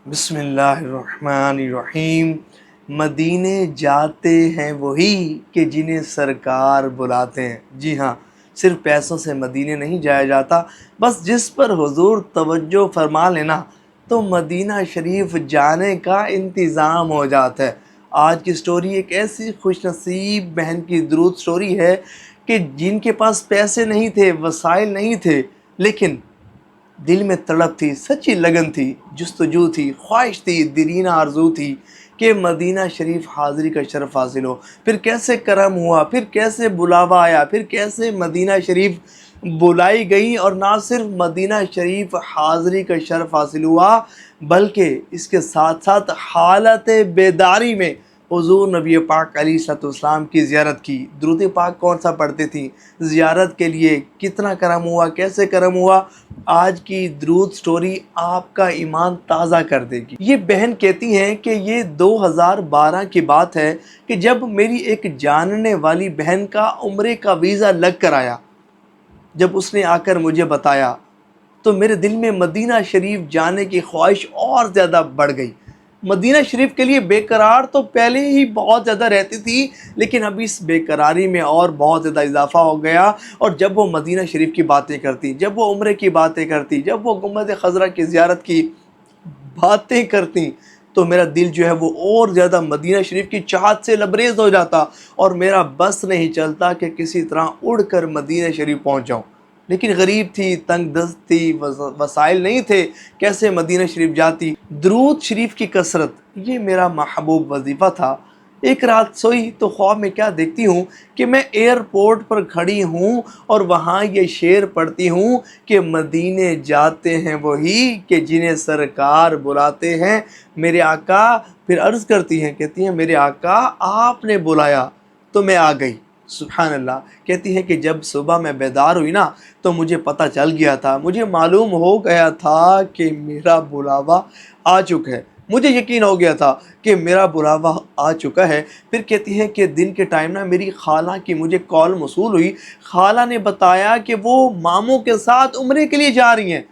بسم اللہ الرحمن الرحیم۔ مدینے جاتے ہیں وہی کہ جنہیں سرکار بلاتے ہیں۔ جی ہاں، صرف پیسوں سے مدینے نہیں جایا جاتا، بس جس پر حضور توجہ فرما لینا تو مدینہ شریف جانے کا انتظام ہو جاتا ہے۔ آج کی سٹوری ایک ایسی خوش نصیب بہن کی درود سٹوری ہے کہ جن کے پاس پیسے نہیں تھے، وسائل نہیں تھے، لیکن دل میں تڑپ تھی، سچی لگن تھی، جستجو تھی، خواہش تھی، دیرینہ آرزو تھی کہ مدینہ شریف حاضری کا شرف حاصل ہو۔ پھر کیسے کرم ہوا، پھر کیسے بلاوا آیا، پھر کیسے مدینہ شریف بلائی گئی، اور نہ صرف مدینہ شریف حاضری کا شرف حاصل ہوا بلکہ اس کے ساتھ ساتھ حالت بیداری میں حضور نبی پاک علیہ الصلوۃ والسلام کی زیارت کی۔ درود پاک کون سا پڑھتے تھیں، زیارت کے لیے کتنا کرم ہوا، کیسے کرم ہوا، آج کی درود سٹوری آپ کا ایمان تازہ کر دے گی۔ یہ بہن کہتی ہیں کہ یہ 2012 کی بات ہے کہ جب میری ایک جاننے والی بہن کا عمرے کا ویزا لگ کر آیا، جب اس نے آ کر مجھے بتایا تو میرے دل میں مدینہ شریف جانے کی خواہش اور زیادہ بڑھ گئی۔ مدینہ شریف کے لیے بے قرار تو پہلے ہی بہت زیادہ رہتی تھی، لیکن اب اس بے قراری میں اور بہت زیادہ اضافہ ہو گیا۔ اور جب وہ مدینہ شریف کی باتیں کرتی، جب وہ عمرے کی باتیں کرتی، جب وہ گنبد خضرا کی زیارت کی باتیں کرتی تو میرا دل جو ہے وہ اور زیادہ مدینہ شریف کی چاہت سے لبریز ہو جاتا، اور میرا بس نہیں چلتا کہ کسی طرح اڑ کر مدینہ شریف پہنچ جاؤں۔ لیکن غریب تھی، تنگ دست تھی، وسائل نہیں تھے، کیسے مدینہ شریف جاتی۔ درود شریف کی کثرت یہ میرا محبوب وظیفہ تھا۔ ایک رات سوئی تو خواب میں کیا دیکھتی ہوں کہ میں ایئرپورٹ پر کھڑی ہوں اور وہاں یہ شعر پڑھتی ہوں کہ مدینے جاتے ہیں وہی کہ جنہیں سرکار بلاتے ہیں۔ میرے آقا پھر عرض کرتی ہیں، کہتی ہیں میرے آقا آپ نے بلایا تو میں آ گئی۔ سبحان اللہ۔ کہتی ہے کہ جب صبح میں بیدار ہوئی نا تو مجھے پتہ چل گیا تھا، مجھے معلوم ہو گیا تھا کہ میرا بلاوا آ چکا ہے، مجھے یقین ہو گیا تھا کہ میرا بلاوا آ چکا ہے۔ پھر کہتی ہے کہ دن کے ٹائم نا میری خالہ کی مجھے کال موصول ہوئی۔ خالہ نے بتایا کہ وہ ماموں کے ساتھ عمرے کے لیے جا رہی ہیں،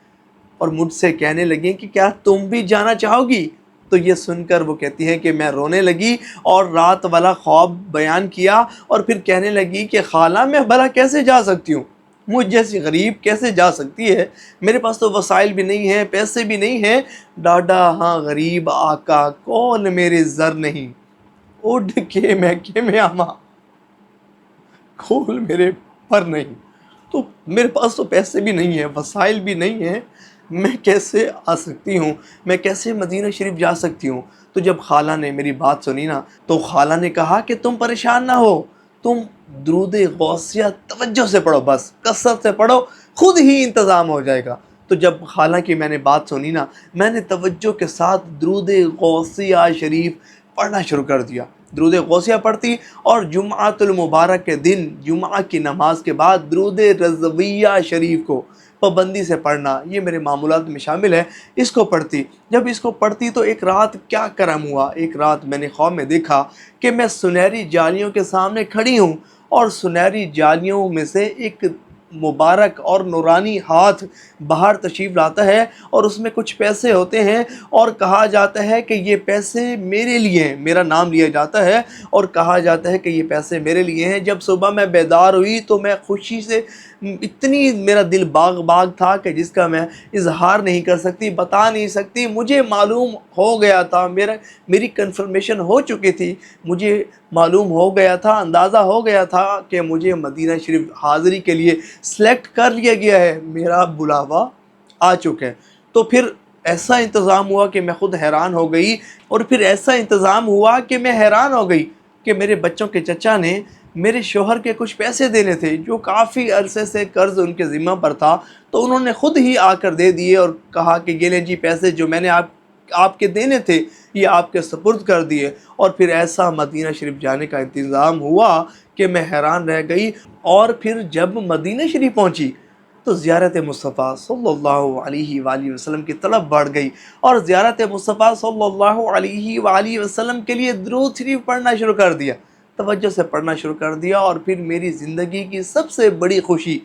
اور مجھ سے کہنے لگیں کہ کیا تم بھی جانا چاہو گی؟ تو یہ سن کر وہ کہتی ہے کہ میں رونے لگی اور رات والا خواب بیان کیا، اور پھر کہنے لگی کہ خالہ میں بھلا کیسے جا سکتی ہوں، مجھ جیسی غریب کیسے جا سکتی ہے، میرے پاس تو وسائل بھی نہیں ہیں، پیسے بھی نہیں ہیں۔ ڈاڈا ہاں غریب آقا کون میرے زر نہیں، اڑ کے میں آما کھول میرے پر نہیں۔ تو میرے پاس تو پیسے بھی نہیں ہیں، وسائل بھی نہیں ہیں، میں کیسے آ سکتی ہوں، میں کیسے مدینہ شریف جا سکتی ہوں؟ تو جب خالہ نے میری بات سنی نا تو خالہ نے کہا کہ تم پریشان نہ ہو، تم درود غوثیہ توجہ سے پڑھو، بس کثرت سے پڑھو، خود ہی انتظام ہو جائے گا۔ تو جب خالہ کی میں نے بات سنی نا، میں نے توجہ کے ساتھ درود غوثیہ شریف پڑھنا شروع کر دیا۔ درود غوثیہ پڑھتی، اور جمعۃ المبارک کے دن جمعہ کی نماز کے بعد درود رضویہ شریف کو پابندی سے پڑھنا، یہ میرے معمولات میں شامل ہے۔ اس کو پڑھتی، جب اس کو پڑھتی تو ایک رات کیا کرم ہوا، ایک رات میں نے خواب میں دیکھا کہ میں سنہری جالیوں کے سامنے کھڑی ہوں، اور سنہری جالیوں میں سے ایک مبارک اور نورانی ہاتھ باہر تشریف لاتا ہے، اور اس میں کچھ پیسے ہوتے ہیں، اور کہا جاتا ہے کہ یہ پیسے میرے لیے ہیں، میرا نام لیا جاتا ہے اور کہا جاتا ہے کہ یہ پیسے میرے لیے ہیں۔ جب صبح میں بیدار ہوئی تو میں خوشی سے اتنی میرا دل باغ باغ تھا کہ جس کا میں اظہار نہیں کر سکتی، بتا نہیں سکتی۔ مجھے معلوم ہو گیا تھا، میری کنفرمیشن ہو چکی تھی، مجھے معلوم ہو گیا تھا، اندازہ ہو گیا تھا کہ مجھے مدینہ شریف حاضری کے لیے سلیکٹ کر لیا گیا ہے، میرا بلاوا آ چکا ہے۔ تو پھر ایسا انتظام ہوا کہ میں خود حیران ہو گئی، اور پھر ایسا انتظام ہوا کہ میں حیران ہو گئی کہ میرے بچوں کے چچا نے میرے شوہر کے کچھ پیسے دینے تھے جو کافی عرصے سے قرض ان کے ذمہ پر تھا، تو انہوں نے خود ہی آ کر دے دیے اور کہا کہ یہ لیں جی پیسے جو میں نے آپ کے دینے تھے یہ آپ کے سپرد کر دیے۔ اور پھر ایسا مدینہ شریف جانے کا انتظام ہوا کہ میں حیران رہ گئی۔ اور پھر جب مدینہ شریف پہنچی تو زیارت مصطفیٰ صلی اللہ علیہ وآلہ وسلم کی طلب بڑھ گئی، اور زیارت مصطفیٰ صلی اللہ علیہ وآلہ وسلم کے لیے درود شریف پڑھنا شروع کر دیا، توجہ سے پڑھنا شروع کر دیا، اور پھر میری زندگی کی سب سے بڑی خوشی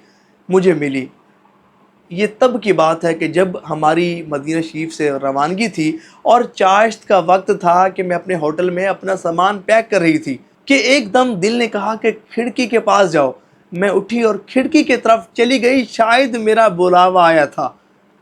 مجھے ملی۔ یہ تب کی بات ہے کہ جب ہماری مدینہ شریف سے روانگی تھی اور چاشت کا وقت تھا کہ میں اپنے ہوٹل میں اپنا سامان پیک کر رہی تھی کہ ایک دم دل نے کہا کہ کھڑکی کے پاس جاؤ۔ میں اٹھی اور کھڑکی کی طرف چلی گئی، شاید میرا بلاوا آیا تھا۔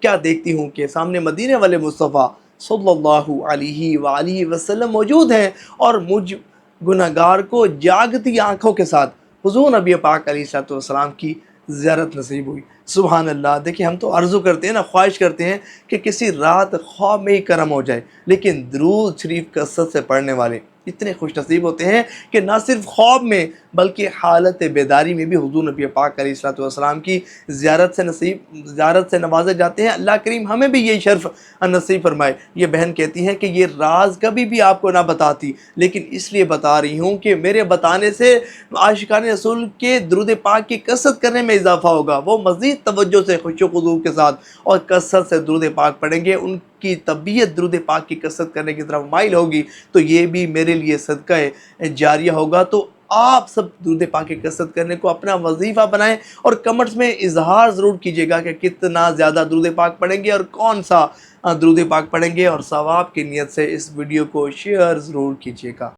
کیا دیکھتی ہوں کہ سامنے مدینے والے مصطفیٰ صلی اللہ علیہ وآلہ وسلم موجود ہیں اور مجھ گناہگار کو جاگتی آنکھوں کے ساتھ حضور نبی پاک علیہ السلام کی زیارت نصیب ہوئی۔ سبحان اللہ۔ دیکھیں ہم تو عرض کرتے ہیں نا، خواہش کرتے ہیں کہ کسی رات خواب میں ہی کرم ہو جائے، لیکن درود شریف کثرت سے پڑھنے والے اتنے خوش نصیب ہوتے ہیں کہ نہ صرف خواب میں بلکہ حالت بیداری میں بھی حضور نبی پاک علیہ السلام کی زیارت سے نوازے جاتے ہیں۔ اللہ کریم ہمیں بھی یہ شرف نصیب فرمائے۔ یہ بہن کہتی ہیں کہ یہ راز کبھی بھی آپ کو نہ بتاتی، لیکن اس لیے بتا رہی ہوں کہ میرے بتانے سے عاشقان رسول کے درود پاک کی کثرت کرنے میں اضافہ ہوگا۔ وہ مزید توجہ سے، خشوع و خضوع کے ساتھ اور کثرت سے درود پاک پڑھیں گے، ان کی طبیعت درود پاک کی کثرت کرنے کی طرف مائل ہوگی، تو یہ بھی میرے لیے صدقہ جاریہ ہوگا۔ تو آپ سب درود پاک کی کثرت کرنے کو اپنا وظیفہ بنائیں اور کمنٹس میں اظہار ضرور کیجیے گا کہ کتنا زیادہ درود پاک پڑھیں گے اور کون سا درود پاک پڑھیں گے، اور ثواب کی نیت سے اس ویڈیو کو شیئر ضرور کیجیے گا۔